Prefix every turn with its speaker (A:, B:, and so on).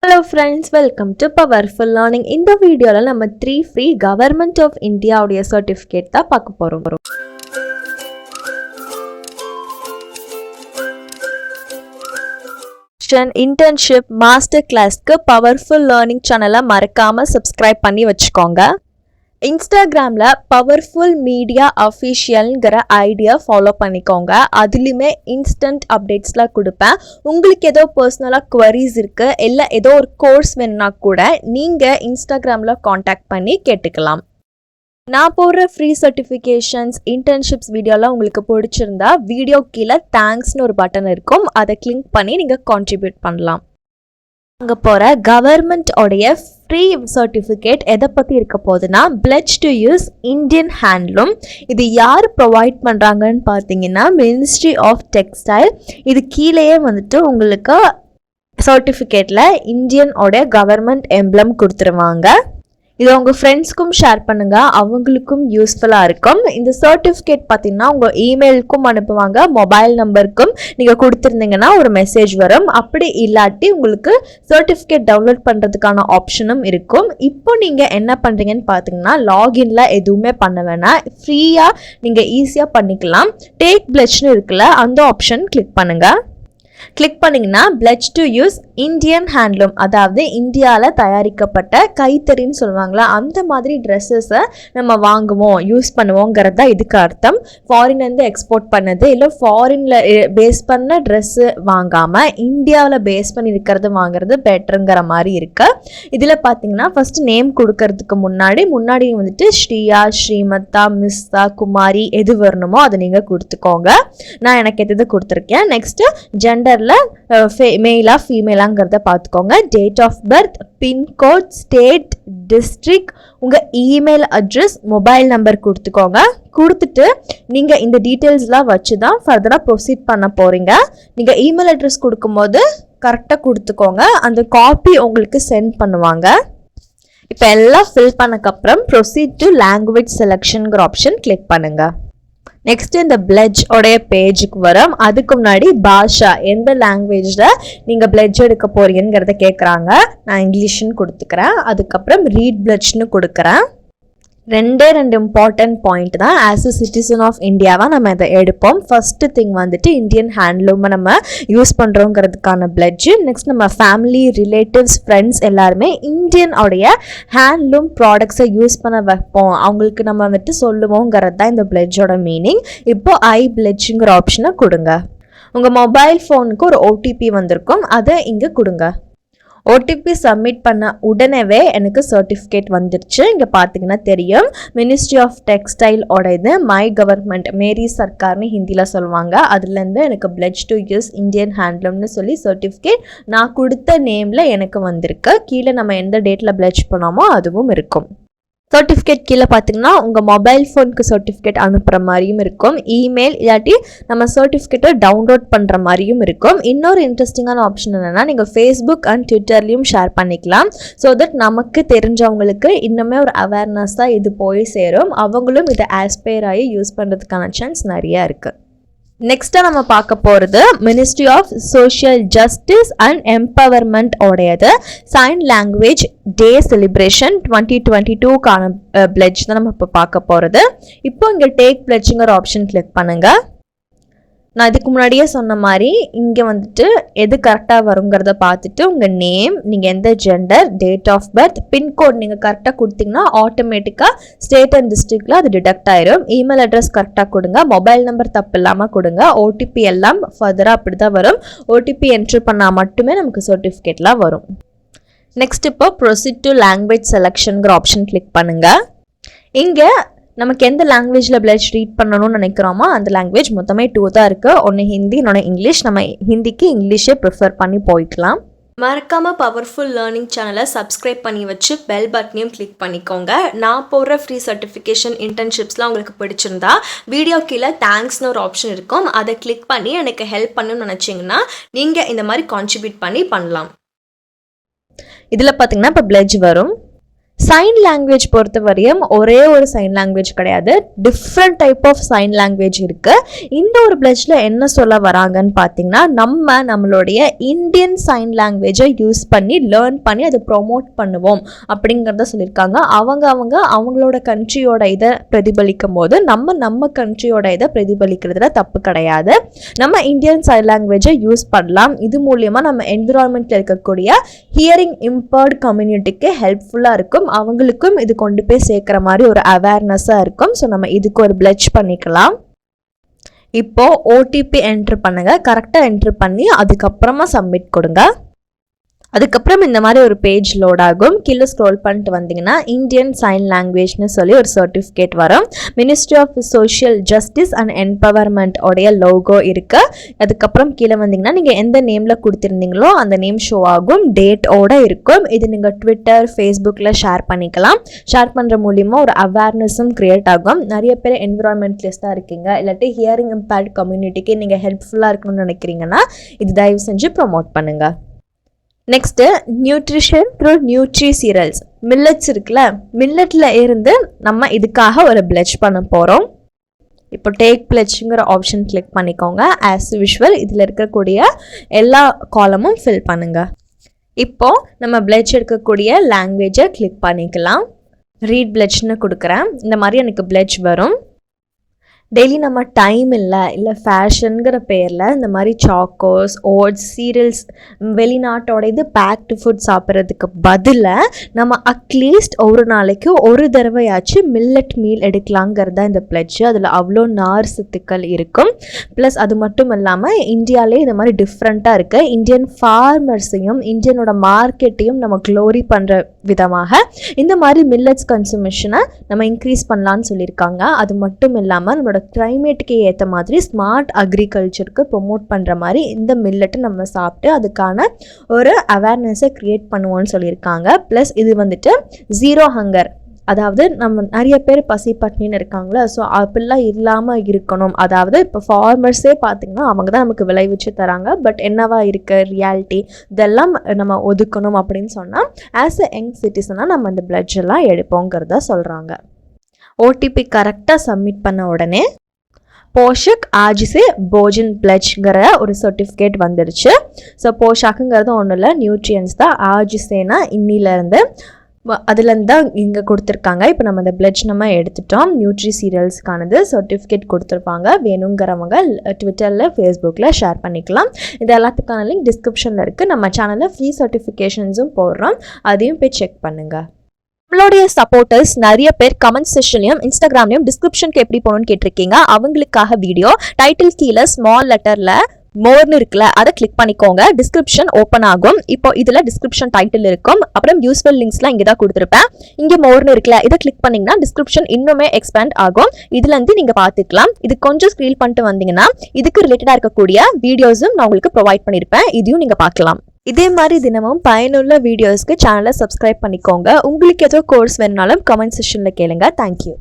A: Hello friends, welcome to Powerful Learning. In the video, நம்ம 3 free Government of India உடைய certificate தான் பார்க்க போறோம். Internship Master Classக்கு Powerful Learning channel மறக்காம subscribe பண்ணி வச்சுக்கோங்க. இன்ஸ்டாகிராமில் பவர்ஃபுல் மீடியா அஃபிஷியல்ங்கிற ஐடியா ஃபாலோ பண்ணிக்கோங்க. அதுலேயுமே இன்ஸ்டன்ட் அப்டேட்ஸ்லாம் கொடுப்பேன். உங்களுக்கு ஏதோ பர்சனலாக குவரிஸ் இருக்குது, இல்லை ஏதோ ஒரு கோர்ஸ் வேணுன்னா கூட நீங்கள் இன்ஸ்டாகிராமில் காண்டாக்ட் பண்ணி கேட்டுக்கலாம். நான் போடுற ஃப்ரீ சர்டிஃபிகேஷன்ஸ் இன்டர்ன்ஷிப்ஸ் வீடியோலாம் உங்களுக்கு பிடிச்சிருந்தா வீடியோ கீழே தேங்க்ஸ்னு ஒரு பட்டன் இருக்கும், அதை கிளிக் பண்ணி நீங்கள் கான்ட்ரிபியூட் பண்ணலாம். அங்கே போகிற கவர்மெண்ட் உடைய ஃப்ரீ சர்டிஃபிகேட் எதை பற்றி இருக்க போகுதுன்னா fledged to use Indian handloom. இது யார் ப்ரொவைட் பண்ணுறாங்கன்னு பார்த்தீங்கன்னா மினிஸ்ட்ரி ஆஃப் டெக்ஸ்டைல். இது கீழேயே வந்துட்டு உங்களுக்கு சர்டிஃபிகேட்டில் இந்தியன் உடைய கவர்மெண்ட் எம்ப்ளம் கொடுத்துருவாங்க. இதை உங்கள் ஃப்ரெண்ட்ஸ்க்கும் ஷேர் பண்ணுங்கள், அவங்களுக்கும் யூஸ்ஃபுல்லாக இருக்கும். இந்த சர்டிஃபிகேட் பார்த்திங்கன்னா உங்கள் இமெயிலுக்கும் அனுப்புவாங்க, மொபைல் நம்பருக்கும் நீங்கள் கொடுத்துருந்தீங்கன்னா ஒரு மெசேஜ் வரும். அப்படி இல்லாட்டி உங்களுக்கு சர்டிஃபிகேட் டவுன்லோட் பண்ணுறதுக்கான ஆப்ஷனும் இருக்கும். இப்போ நீங்கள் என்ன பண்ணுறீங்கன்னு பார்த்தீங்கன்னா லாகின்ல எதுவுமே பண்ண வேணாம், ஃப்ரீயாக நீங்கள் ஈஸியாக பண்ணிக்கலாம். டேக் பிளட்ஜ்னு இருக்குல்ல, அந்த ஆப்ஷன் கிளிக் பண்ணுங்கள். கிளிக் பண்ணிங்கன்னா fledged to use Indian handloom, அதாவது இந்தியாவில் தயாரிக்கப்பட்ட கைத்தறின்னு சொல்லுவாங்களா, அந்த மாதிரி ட்ரெஸ்ஸஸை நம்ம வாங்குவோம் யூஸ் பண்ணுவோங்கிறது தான் இதுக்கு அர்த்தம். ஃபாரின்லேருந்து எக்ஸ்போர்ட் பண்ணது இல்லை ஃபாரினில் பேஸ் பண்ண ட்ரெஸ்ஸு வாங்காமல் இந்தியாவில் பேஸ் பண்ணி இருக்கிறது வாங்குறது பெட்டருங்கிற மாதிரி இருக்குது. இதில் பார்த்தீங்கன்னா ஃபஸ்ட்டு நேம் கொடுக்கறதுக்கு முன்னாடி வந்துட்டு ஸ்ரீயா, ஸ்ரீமத்தா, மிஸ்ஸா, குமாரி எது வரணுமோ அதை நீங்கள் கொடுத்துக்கோங்க. நான் எனக்கு எது கொடுத்துருக்கேன். நெக்ஸ்ட்டு ஜெண்டரில் மேலா ஃபீமேலாங்கிறத பார்த்துக்கோங்க. Date of birth, pincode, state, district, உங்கள் இமெயில் அட்ரஸ், மொபைல் நம்பர் கொடுத்துக்கோங்க. கொடுத்துட்டு நீங்கள் இந்த டீட்டெயில்ஸ்லாம் வச்சு தான் ஃபர்தராக ப்ரொசீட் பண்ண போகிறீங்க. நீங்கள் இமெயில் அட்ரஸ் கொடுக்கும்போது கரெக்டாக கொடுத்துக்கோங்க, அந்த காப்பி உங்களுக்கு சென்ட் பண்ணுவாங்க. இப்போ எல்லாம் ஃபில் பண்ணக்கப்புறம் ப்ரொசீட் டு லாங்குவேஜ் செலெக்ஷனுங்கிற ஆப்ஷன் கிளிக் பண்ணுங்கள். நெக்ஸ்ட் இந்த பிளட்ஜ் உடைய பேஜுக்கு வரும். அதுக்கு முன்னாடி பாஷா, எந்த லாங்குவேஜில் நீங்கள் பிளட்ஜ் எடுக்க போறீங்கிறத கேட்குறாங்க. நான் இங்கிலீஷ்னு கொடுத்துக்கிறேன். அதுக்கப்புறம் ரீட் பிளட்ஜ்னு கொடுக்குறேன். ரெண்டு இம்பார்ட்டன்ட் பாயிண்ட் தான். ஆஸ் அ சிட்டிசன் ஆஃப் இந்தியாவாக நம்ம இதை எடுப்போம். ஃபர்ஸ்ட் திங் வந்துட்டு இந்தியன் ஹேண்ட்லூமை நம்ம யூஸ் பண்ணுறோங்கிறதுக்கான பிளட்ஜு. நெக்ஸ்ட் நம்ம ஃபேமிலி, ரிலேட்டிவ்ஸ், ஃப்ரெண்ட்ஸ் எல்லாருமே இந்தியன் உடைய ஹேண்ட்லூம் ப்ராடக்ட்ஸை யூஸ் பண்ண வைப்போம், அவங்களுக்கு நம்ம வந்துட்டு சொல்லுவோங்கிறது தான் இந்த பிளட்ஜோட மீனிங். இப்போ ஐ பிளட்ஜுங்கிற ஆப்ஷனை கொடுங்க. உங்கள் மொபைல் ஃபோனுக்கு ஒரு ஓடிபி வந்திருக்கும், அதை இங்கே கொடுங்க. ஓடிபி சப்மிட் பண்ண உடனேவே எனக்கு சர்டிஃபிகேட் வந்துடுச்சு. இங்கே பார்த்தீங்கன்னா தெரியும், மினிஸ்ட்ரி ஆஃப் டெக்ஸ்டைல் இது மை கவர்மெண்ட், மேரி சர்க்கார்னு ஹிந்தியில் சொல்லுவாங்க. அதுலேருந்து எனக்கு பிளட்ஜ் டு யூஸ் இந்தியன் ஹேண்ட்லூம்னு சொல்லி சர்டிஃபிகேட் நான் கொடுத்த நேமில் எனக்கு வந்திருக்கு. கீழே நம்ம எந்த டேட்டில் பிளட்ஜ் பண்ணோமோ அதுவும் இருக்கும். சர்டிஃபிகேட் கீழே பார்த்தீங்கன்னா உங்கள் மொபைல் ஃபோனுக்கு சர்டிஃபிகேட் அனுப்புகிற மாதிரியும் இருக்கும், இமெயில் இல்லாட்டி நம்ம சர்டிஃபிகேட்டை டவுன்லோட் பண்ணுற மாதிரியும் இருக்கும். இன்னொரு இன்ட்ரெஸ்டிங்கான ஆப்ஷன் என்னென்னா நீங்கள் ஃபேஸ்புக் அண்ட் ட்விட்டர்லேயும் ஷேர் பண்ணிக்கலாம். ஸோ தட் நமக்கு தெரிஞ்சவங்களுக்கு இன்னுமே ஒரு அவேர்னஸாக இது போய் சேரும், அவங்களும் இதை ஆஸ்பயர் ஆகி யூஸ் பண்ணுறதுக்கான சான்ஸ் நிறையா இருக்குது. நெக்ஸ்ட்டாக நம்ம பார்க்க போகிறது ministry of social justice and empowerment உடையது சைன் லாங்குவேஜ் டே செலிப்ரேஷன் 2022க்கான பிளட்ஜ் தான் நம்ம இப்போ பார்க்க போகிறது. இப்போ இங்கே டேக் பிளட்ஜுங்கிற ஆப்ஷன் கிளிக் பண்ணுங்கள். நான் இதுக்கு முன்னாடியே சொன்ன மாதிரி இங்கே வந்துட்டு எது கரெக்டாக வருங்கிறத பார்த்துட்டு உங்கள் நேம், நீங்கள் எந்த gender, date of birth, pincode நீங்கள் கரெக்டாக கொடுத்தீங்கன்னா ஆட்டோமேட்டிக்காக ஸ்டேட் அண்ட் டிஸ்ட்ரிக்டில் அது டிடெக்ட் ஆயிரும். இமெயில் அட்ரஸ் கரெக்டாக கொடுங்க, மொபைல் நம்பர் தப்பு இல்லாமல் கொடுங்க. ஓடிபி எல்லாம் ஃபர்தராக அப்படி தான் வரும். ஓடிபி என்ட்ரு பண்ணால் மட்டுமே நமக்கு சர்டிஃபிகேட்லாம் வரும். நெக்ஸ்ட் இப்போ ப்ரொசீட் டு லாங்குவேஜ் செலெக்ஷனுங்கிற ஆப்ஷன் கிளிக் பண்ணுங்கள். இங்கே நமக்கு எந்த லாங்குவேஜில் பிளட்ஜ் ரீட் பண்ணணும்னு நினைக்கிறோமோ அந்த லாங்குவேஜ் மொத்தமே 2 தான் இருக்குது. ஒன்று ஹிந்தி, இன்னொன்று இங்கிலீஷ். நம்ம ஹிந்திக்கு இங்கிலீஷே ப்ரிஃபர் பண்ணி போய்க்கலாம். மறக்காமல் பவர்ஃபுல் லேர்னிங் சேனலை சப்ஸ்கிரைப் பண்ணி வச்சு பெல் பட்டனையும் கிளிக் பண்ணிக்கோங்க. நான் போடுற ஃப்ரீ சர்டிஃபிகேஷன் இன்டர்ன்ஷிப்ஸ்லாம் உங்களுக்கு பிடிச்சிருந்தா வீடியோ கீழே தேங்க்ஸ்னு ஒரு ஆப்ஷன் இருக்கும், அதை கிளிக் பண்ணி எனக்கு ஹெல்ப் பண்ணணும்னு நினச்சிங்கன்னா நீங்கள் இந்த மாதிரி கான்ட்ரிபியூட் பண்ணலாம். இதில் பார்த்தீங்கன்னா இப்போ பிளட்ஜ் வரும். சைன் லாங்குவேஜ் பொறுத்தவரையும் ஒரே ஒரு சைன் லாங்குவேஜ் கிடையாது, different type of sign language இருக்குது. இந்த ஒரு பிளட்ஜில் என்ன சொல்ல வராங்கன்னு பார்த்தீங்கன்னா, நம்மளுடைய இந்தியன் சைன் லாங்குவேஜை யூஸ் பண்ணி லேர்ன் பண்ணி அதை ப்ரொமோட் பண்ணுவோம் அப்படிங்கிறத சொல்லியிருக்காங்க. அவங்களோட கண்ட்ரியோட இதை பிரதிபலிக்கும் போது நம்ம கண்ட்ரியோட இதை பிரதிபலிக்கிறதுல தப்பு கிடையாது. நம்ம இந்தியன் சைன் லாங்குவேஜை யூஸ் பண்ணலாம். இது மூலியமாக நம்ம என்விரான்மெண்ட்டில் இருக்கக்கூடிய ஹியரிங் இம்பேர்ட் கம்யூனிட்டிக்கு ஹெல்ப்ஃபுல்லாக இருக்கும். அவங்களுக்கும் இது கொண்டு போய் சேர்க்குற மாதிரி ஒரு அவேர்னஸாக இருக்கும். ஸோ நம்ம இதுக்கு ஒரு பிளட்ஜ் பண்ணிக்கலாம். இப்போது ஓடிபி என்ட்ரு பண்ணுங்கள். கரெக்டாக என்ட்ரு பண்ணி அதுக்கப்புறமா சப்மிட் கொடுங்க. அதுக்கப்புறம் இந்த மாதிரி ஒரு பேஜ் லோட் ஆகும். கீழே ஸ்க்ரோல் பண்ணிட்டு வந்தீங்கன்னா இந்தியன் சைன் லாங்குவேஜ்னு சொல்லி ஒரு சர்டிஃபிகேட் வரும். Ministry of social justice and empowerment உடைய லோகோ இருக்கு. அதுக்கப்புறம் கீழே வந்தீங்கன்னா நீங்கள் எந்த நேமில் கொடுத்துருந்தீங்களோ அந்த நேம் ஷோ ஆகும், டேட்டோட இருக்கும். இது நீங்கள் ட்விட்டர், ஃபேஸ்புக்கில் ஷேர் பண்ணிக்கலாம். ஷேர் பண்ணுற மூலிமா ஒரு அவேர்னஸும் க்ரியேட் ஆகும். நிறைய பேர் என்விரான்மெண்டலிஸ்டாக இருக்கீங்க, இல்லாட்டி ஹியரிங் இம்பேர்ட் கம்யூனிட்டிக்கு நீங்கள் ஹெல்ப்ஃபுல்லாக இருக்கணும்னு நினைக்கிறீங்கன்னா இது தயவு செஞ்சு ப்ரொமோட் பண்ணுங்கள். Next nutrition through nutri serials. Millets இருக்குல்ல, மில்லட்டில் இருந்து நம்ம இதுக்காக ஒரு பிளட்ஜ் பண்ண போகிறோம். இப்போ டேக் பிளட்ஜுங்கிற ஆப்ஷன் கிளிக் பண்ணிக்கோங்க. ஆஸ் யூஷுவல் இதில் இருக்கக்கூடிய எல்லா காலமும் ஃபில் பண்ணுங்கள். இப்போது நம்ம பிளட்ஜ் எடுக்கக்கூடிய லாங்குவேஜை கிளிக் பண்ணிக்கலாம். ரீட் பிளட்ஜ்னு கொடுக்குறேன். இந்த மாதிரி எனக்கு பிளட்ஜ் வரும். டெய்லி நம்ம டைம் இல்லை ஃபேஷனுங்கிற பேரில் இந்த மாதிரி சாக்கோஸ், ஓட்ஸ், சீரியல்ஸ், வெளிநாட்டோட இது பேக்டு ஃபுட் சாப்பிட்றதுக்கு பதிலாக நம்ம அட்லீஸ்ட் ஒரு நாளைக்கு ஒரு தடவையாச்சும் மில்லட் மீல் எடுக்கலாங்கிறது தான் இந்த பிளட்ஜ். அதில் அவ்வளோ நார் சத்துக்கள் இருக்கும். ப்ளஸ் அது மட்டும் இல்லாமல் இந்தியாவிலே இந்த மாதிரி டிஃப்ரெண்ட்டாக இருக்குது. இந்தியன் ஃபார்மர்ஸையும் இந்தியனோட மார்க்கெட்டையும் நம்ம க்ளோரி பண்ணுற விதமாக இந்த மாதிரி மில்லட்ஸ் கன்சூமேஷனை நம்ம இன்க்ரீஸ் பண்ணலான்னு சொல்லியிருக்காங்க. அது மட்டும் இல்லாமல் நம்மளோட கிளைமேட்டுக்கு ஏற்ற மாதிரி ஸ்மார்ட் அக்ரிகல்ச்சருக்கு ப்ரொமோட் பண்ணுற மாதிரி இந்த மில்லட்டை நம்ம சாப்பிட்டு அதுக்கான ஒரு அவேர்னஸை க்ரியேட் பண்ணுவோன்னு சொல்லியிருக்காங்க. ப்ளஸ் இது வந்துட்டு ஜீரோ ஹங்கர், அதாவது நம்ம நிறைய பேர் பசி பட்டினின்னு இருக்காங்களே, ஸோ அப்படிலாம் இல்லாமல் இருக்கணும். அதாவது இப்போ ஃபார்மர்ஸே பார்த்திங்கன்னா அவங்க தான் நமக்கு விளைவிச்சு தராங்க. பட் என்னவா இருக்குது ரியாலிட்டி, இதெல்லாம் நம்ம ஒதுக்கணும் அப்படின்னு சொன்னால் ஆஸ் எ யங் சிட்டிசனாக நம்ம அந்த பிளட்ஜ் எல்லாம் எடுப்போங்கிறத சொல்கிறாங்க. ஓடிபி கரெக்டாக சப்மிட் பண்ண உடனே போஷக் ஆஜிசே போஜன் பிளட்ஜ்ங்கிற ஒரு சர்டிஃபிகேட் வந்துருச்சு. ஸோ போஷாக்குங்கிறது ஒன்றும் இல்லை, நியூட்ரியன்ஸ் தான். ஆஜிசேனா இன்னிலேருந்து அதுலேருந்து தான் இங்கே கொடுத்துருக்காங்க. இப்போ நம்ம அந்த பிளட்ஜ் நம்ம எடுத்துட்டோம். நியூட்ரி சீரியல்ஸ்க்கானது சர்டிஃபிகேட் கொடுத்துருப்பாங்க. வேணுங்கிறவங்க ட்விட்டரில், ஃபேஸ்புக்கில் ஷேர் பண்ணிக்கலாம். இது எல்லாத்துக்கான லிங்க் டிஸ்கிரிப்ஷனில் இருக்குது. நம்ம சேனலில் ஃப்ரீ சர்டிஃபிகேஷன்ஸும் போடுறோம், அதையும் போய் செக் பண்ணுங்கள். நம்மளுடைய சப்போர்ட்டர்ஸ் நிறைய பேர் கமெண்ட் செக்ஷன்லையும் இன்ஸ்டாகிராம்லையும் டிஸ்கிரிப்ஷனுக்கு எப்படி போகணும்னு கேட்டிருக்கீங்க. அவங்களுக்காக வீடியோ டைட்டில் கீழே ஸ்மால் லெட்டரில் மோர்னு இருக்குல்ல, அதை கிளிக் பண்ணிக்கோங்க. டிஸ்கிரிப்ஷன் ஓப்பன் ஆகும். இப்போ இதில் டிஸ்கிரிப்ஷன் டைட்டில் இருக்கும். அப்புறம் யூஸ்ஃபுல் லிங்க்ஸ்லாம் இங்கே தான் கொடுத்துருப்பேன். இங்கே மோர்னு இருக்குல்ல, இதை கிளிக் பண்ணிங்கன்னா டிஸ்கிரிப்ஷன் இன்னுமே எக்ஸ்பேண்ட் ஆகும். இதுலேருந்து நீங்கள் பார்த்துக்கலாம். இது கொஞ்சம் ஸ்க்ரீல் பண்ணிட்டு வந்தீங்கன்னா இதுக்கு ரிலேட்டடாக இருக்கக்கூடிய வீடியோஸும் நான் உங்களுக்கு ப்ரொவைட் பண்ணியிருப்பேன். இதையும் நீங்கள் பார்க்கலாம். இதே மாதிரி தினமும் பயனுள்ள வீடியோஸ்க்கு சேனலை சப்ஸ்கிரைப் பண்ணிக்கோங்க. உங்களுக்கு ஏதோ கோர்ஸ் வேணுனாலும் கமெண்ட் செக்ஷனில் கேளுங்க. தேங்க்யூ.